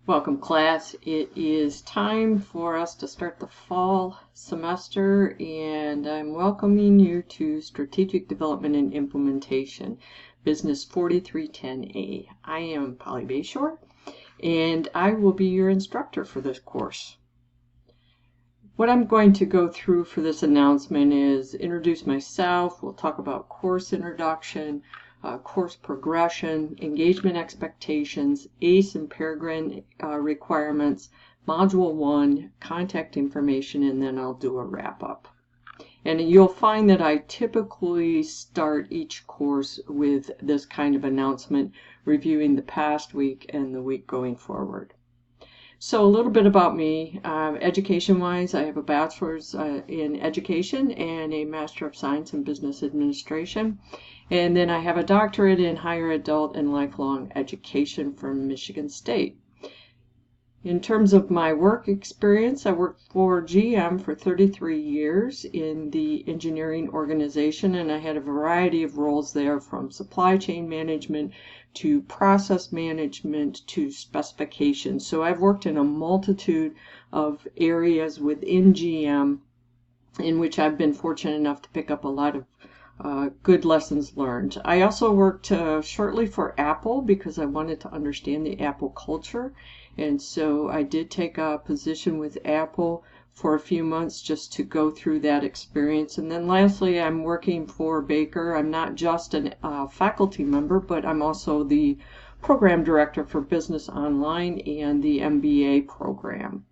Welcome, class. It is time for us to start the fall semester, and I'm welcoming you to Strategic Development and Implementation, Business 4310A. I am Polly Bayshore, and I will be your instructor for this course. What I'm going to go through for this announcement is introduce myself. We'll talk about course introduction, course progression, engagement expectations, ACE and Peregrine requirements, Module 1, contact information, and then I'll do a wrap-up. And you'll find that I typically start each course with this kind of announcement, reviewing the past week and the week going forward. So a little bit about me. Education-wise, I have a bachelor's in education and a Master of Science in Business Administration. And then I have a doctorate in higher adult and lifelong education from Michigan State. In terms of my work experience, I worked for GM for 33 years in the engineering organization, and I had a variety of roles there, from supply chain management to process management to specifications. So I've worked in a multitude of areas within GM in which I've been fortunate enough to pick up a lot of good lessons learned. I also worked shortly for Apple because I wanted to understand the Apple culture, and so I did take a position with Apple for a few months just to go through that experience. And then lastly, I'm working for Baker. I'm not just a faculty member, but I'm also the program director for Business Online and the MBA program.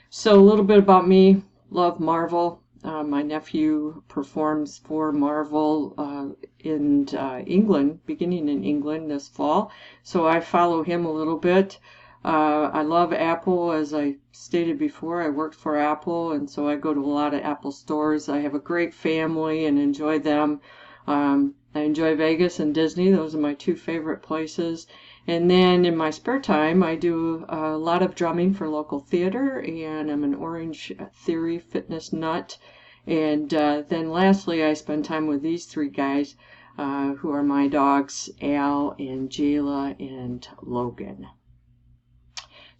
So a little bit about me. Love Marvel. My nephew performs for Marvel in England, beginning in England this fall, so I follow him a little bit. I love Apple. As I stated before, I worked for Apple, and so I go to a lot of Apple stores. I have a great family and enjoy them. I enjoy Vegas and Disney. Those are my two favorite places. And then in my spare time, I do a lot of drumming for local theater, and I'm an Orange Theory fitness nut. And then lastly, I spend time with these three guys who are my dogs, Al and Jayla and Logan.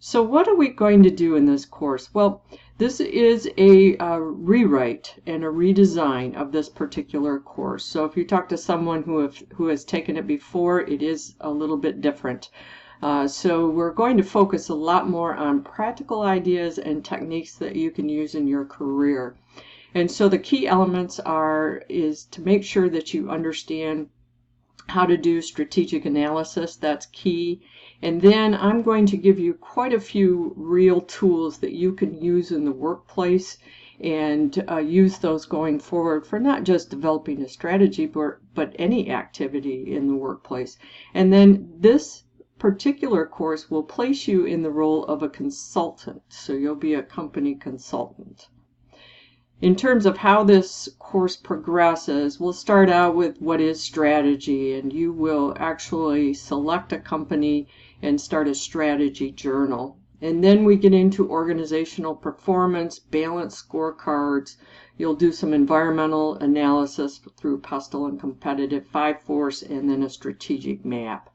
So what are we going to do in this course? Well, this is a rewrite and a redesign of this particular course. So if you talk to someone who has taken it before, it is a little bit different. So we're going to focus a lot more on practical ideas and techniques that you can use in your career. And so the key elements is to make sure that you understand how to do strategic analysis. That's key. And then I'm going to give you quite a few real tools that you can use in the workplace and use those going forward for not just developing a strategy, but any activity in the workplace. And then this particular course will place you in the role of a consultant. So you'll be a company consultant. In terms of how this course progresses, we'll start out with what is strategy, and you will actually select a company and start a strategy journal. And then we get into organizational performance, balanced scorecards. You'll do some environmental analysis through Pestle and Competitive, 5-Force, and then a strategic map.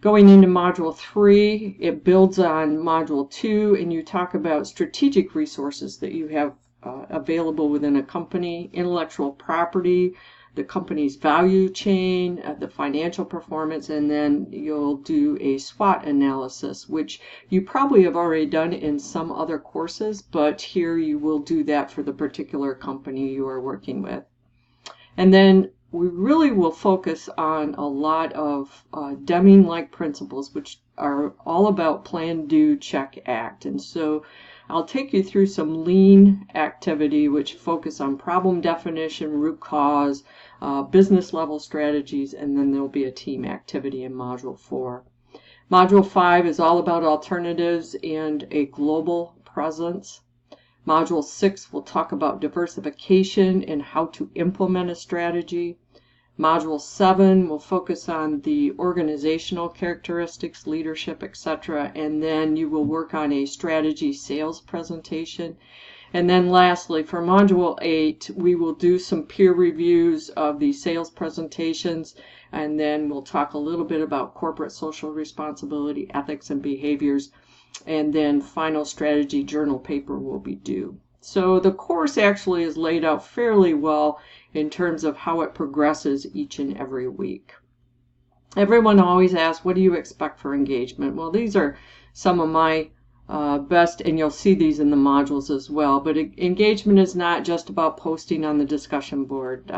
Going into Module 3, it builds on Module 2, and you talk about strategic resources that you have available within a company, intellectual property, the company's value chain, the financial performance, and then you'll do a SWOT analysis, which you probably have already done in some other courses, but here you will do that for the particular company you are working with. And then we really will focus on a lot of Deming-like principles, which are all about plan, do, check, act. And so I'll take you through some lean activity, which focus on problem definition, root cause, business level strategies, and then there'll be a team activity in Module 4. Module 5 is all about alternatives and a global presence. Module 6 will talk about diversification and how to implement a strategy. Module 7 will focus on the organizational characteristics, leadership, etc. And then you will work on a strategy sales presentation. And then lastly, for Module 8, we will do some peer reviews of the sales presentations, and then we'll talk a little bit about corporate social responsibility, ethics, and behaviors, and then final strategy journal paper will be due. So the course actually is laid out fairly well in terms of how it progresses each and every week. Everyone always asks, what do you expect for engagement? Well, these are some of my best, and you'll see these in the modules as well. But engagement is not just about posting on the discussion board.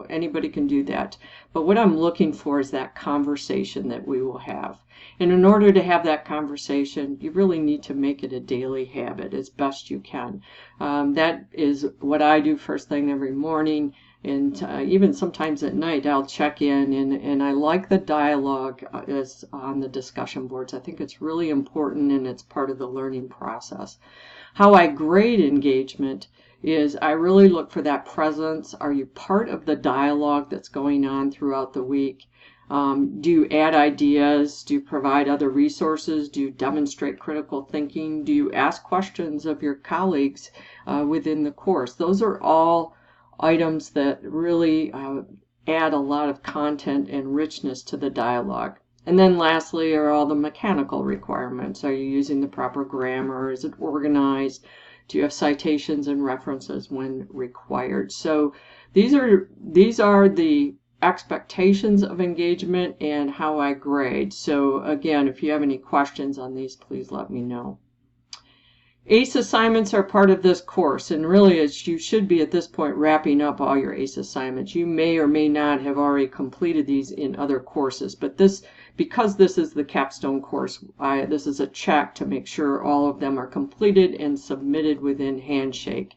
Anybody can do that. But what I'm looking for is that conversation that we will have. And in order to have that conversation, you really need to make it a daily habit as best you can. That is what I do first thing every morning. And even sometimes at night, I'll check in, and I like the dialogue as on the discussion boards. I think it's really important, and it's part of the learning process. How I grade engagement is I really look for that presence. Are you part of the dialogue that's going on throughout the week? Do you add ideas? Do you provide other resources? Do you demonstrate critical thinking? Do you ask questions of your colleagues within the course? Those are all items that really add a lot of content and richness to the dialogue. And then lastly are all the mechanical requirements. Are you using the proper grammar? Is it organized? Do you have citations and references when required? So these are the expectations of engagement and how I grade. So again, if you have any questions on these, please let me know. ACE assignments are part of this course, and really you should be at this point wrapping up all your ACE assignments. You may or may not have already completed these in other courses, but because this is the capstone course, this is a check to make sure all of them are completed and submitted within Handshake.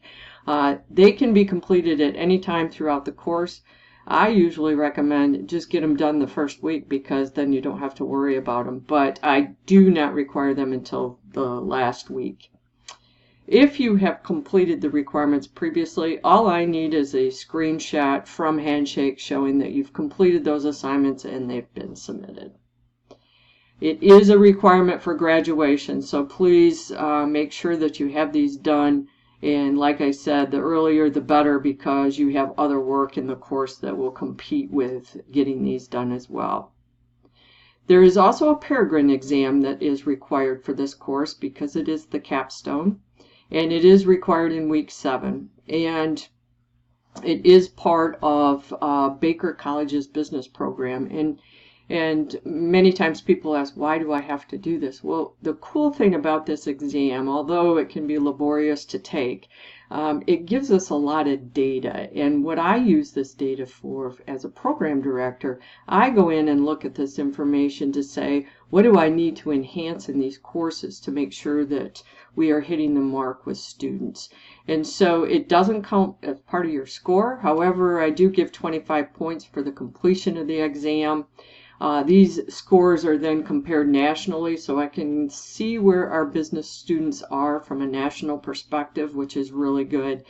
They can be completed at any time throughout the course. I usually recommend just get them done the first week because then you don't have to worry about them, but I do not require them until the last week. If you have completed the requirements previously, all I need is a screenshot from Handshake showing that you've completed those assignments and they've been submitted. It is a requirement for graduation, so please make sure that you have these done. And like I said, the earlier the better, because you have other work in the course that will compete with getting these done as well. There is also a Peregrine exam that is required for this course because it is the capstone. And it is required in week 7, and it is part of Baker College's business program. And many times people ask, why do I have to do this? Well, the cool thing about this exam, although it can be laborious to take, it gives us a lot of data. And what I use this data for as a program director, I go in and look at this information to say, what do I need to enhance in these courses to make sure that we are hitting the mark with students? And so it doesn't count as part of your score. However, I do give 25 points for the completion of the exam. These scores are then compared nationally, so I can see where our business students are from a national perspective, which is really good.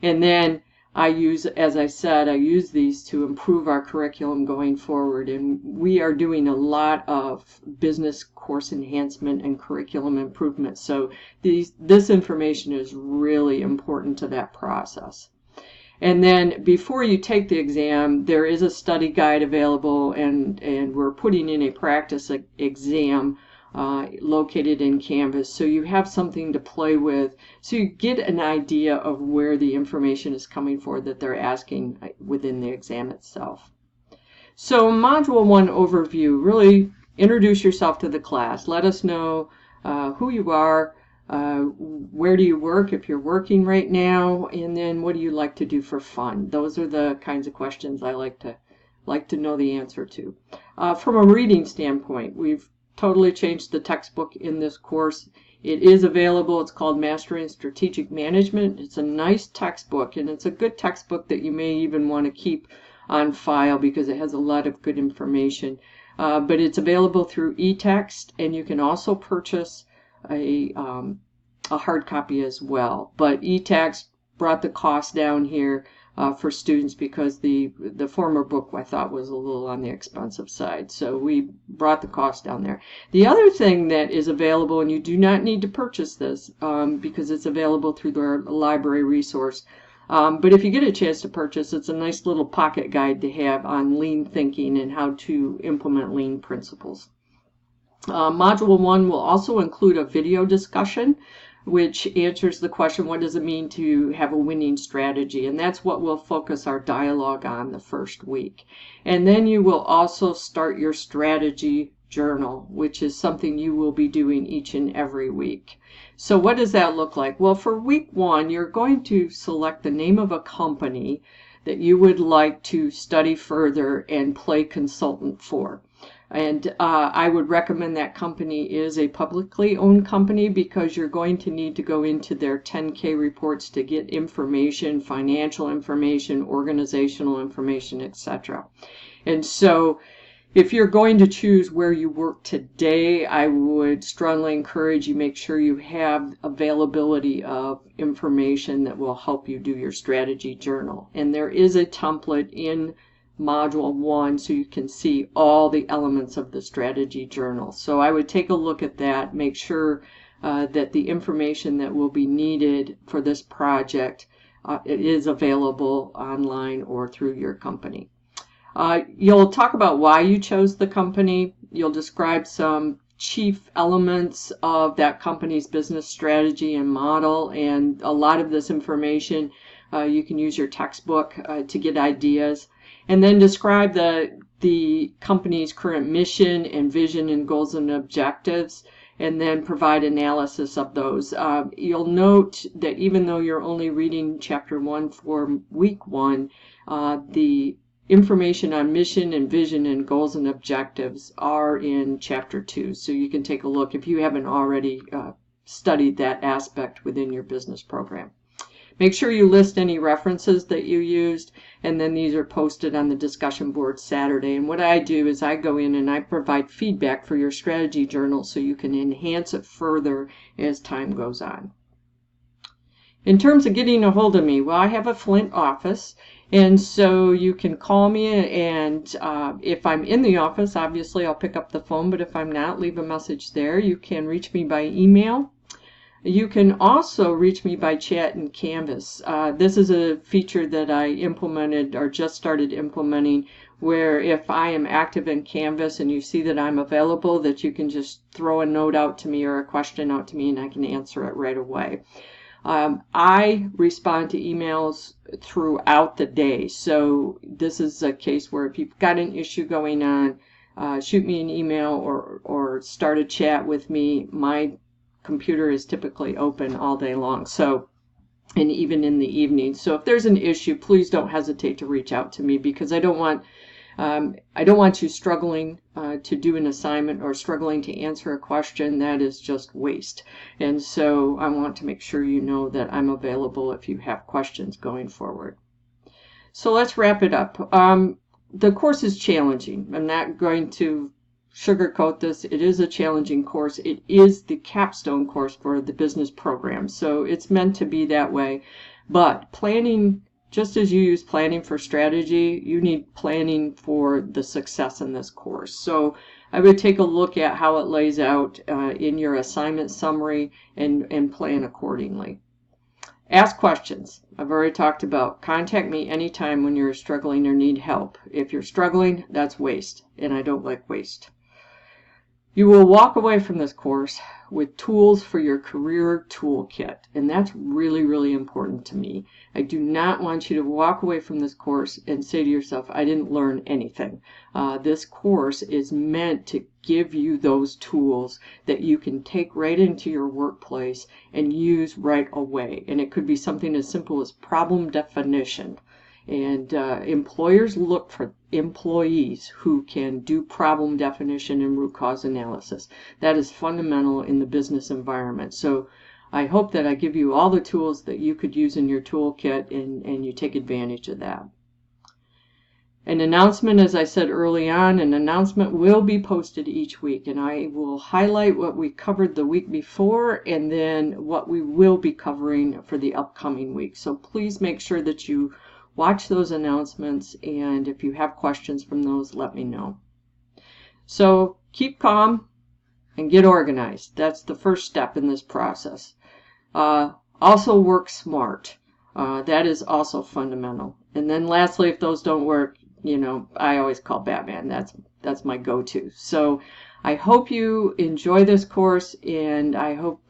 And then I use, as I said, I use these to improve our curriculum going forward. And we are doing a lot of business course enhancement and curriculum improvement. So this information is really important to that process. And then before you take the exam, there is a study guide available, and we're putting in a practice exam located in Canvas, so you have something to play with, so you get an idea of where the information is coming for that they're asking within the exam itself. So Module 1 overview, really introduce yourself to the class. Let us know who you are, where do you work if you're working right now, and then what do you like to do for fun? Those are the kinds of questions I like to know the answer to. From a reading standpoint, we've totally changed the textbook in this course. It is available. It's called Mastering Strategic Management. It's a nice textbook, and it's a good textbook that you may even want to keep on file because it has a lot of good information. But it's available through eText, and you can also purchase a hard copy as well. But eText brought the cost down here for students because the former book I thought was a little on the expensive side. So we brought the cost down there. The other thing that is available, and you do not need to purchase this because it's available through their library resource, but if you get a chance to purchase, it's a nice little pocket guide to have on lean thinking and how to implement lean principles. Module 1 will also include a video discussion which answers the question, what does it mean to have a winning strategy? And that's what we'll focus our dialogue on the first week. And then you will also start your strategy journal, which is something you will be doing each and every week. So what does that look like? Well, for week 1, you're going to select the name of a company that you would like to study further and play consultant for. And I would recommend that company is a publicly owned company because you're going to need to go into their 10K reports to get information, financial information, organizational information, etc. And so if you're going to choose where you work today, I would strongly encourage you make sure you have availability of information that will help you do your strategy journal. And there is a template in Module 1 so you can see all the elements of the strategy journal. So I would take a look at that, make sure that the information that will be needed for this project it is available online or through your company. You'll talk about why you chose the company. You'll describe some chief elements of that company's business strategy and model, and a lot of this information you can use your textbook to get ideas. And then describe the company's current mission and vision and goals and objectives, and then provide analysis of those. You'll note that even though you're only reading Chapter 1 for week 1, the information on mission and vision and goals and objectives are in Chapter 2. So you can take a look if you haven't already studied that aspect within your business program. Make sure you list any references that you used, and then these are posted on the discussion board Saturday. And what I do is I go in and I provide feedback for your strategy journal so you can enhance it further as time goes on. In terms of getting a hold of me, well, I have a Flint office, and so you can call me, and if I'm in the office, obviously I'll pick up the phone, but if I'm not, leave a message there. You can reach me by email. You can also reach me by chat and Canvas. This is a feature that I implemented or just started implementing, where if I am active in Canvas and you see that I'm available, that you can just throw a note out to me or a question out to me and I can answer it right away. I respond to emails throughout the day, so this is a case where if you've got an issue going on, shoot me an email or start a chat with me. My computer is typically open all day long, so, and even in the evening. So if there's an issue, please don't hesitate to reach out to me, because I don't want you struggling to do an assignment or struggling to answer a question. That is just waste. And so I want to make sure you know that I'm available if you have questions going forward. So let's wrap it up. The course is challenging. I'm not going to sugarcoat this. It is a challenging course. It is the capstone course for the business program, so it's meant to be that way. But planning, just as you use planning for strategy, you need planning for the success in this course. So I would take a look at how it lays out in your assignment summary and plan accordingly. Ask questions. I've already talked about contact me anytime when you're struggling or need help. If you're struggling, that's waste, and I don't like waste. You will walk away from this course with tools for your career toolkit, and that's really, really important to me. I do not want you to walk away from this course and say to yourself, I didn't learn anything. This course is meant to give you those tools that you can take right into your workplace and use right away. And it could be something as simple as problem definition. And employers look for employees who can do problem definition and root cause analysis. That is fundamental in the business environment. So I hope that I give you all the tools that you could use in your toolkit, and you take advantage of that. An announcement, as I said early on, an announcement will be posted each week, and I will highlight what we covered the week before and then what we will be covering for the upcoming week. So please make sure that you watch those announcements, and if you have questions from those, let me know. So keep calm and get organized. That's the first step in this process. Also work smart. That is also fundamental. And then lastly, if those don't work, I always call Batman. That's my go-to. So I hope you enjoy this course, and I hope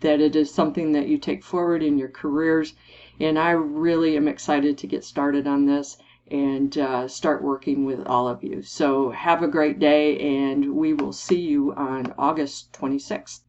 that it is something that you take forward in your careers. And I really am excited to get started on this and start working with all of you. So have a great day, and we will see you on August 26th.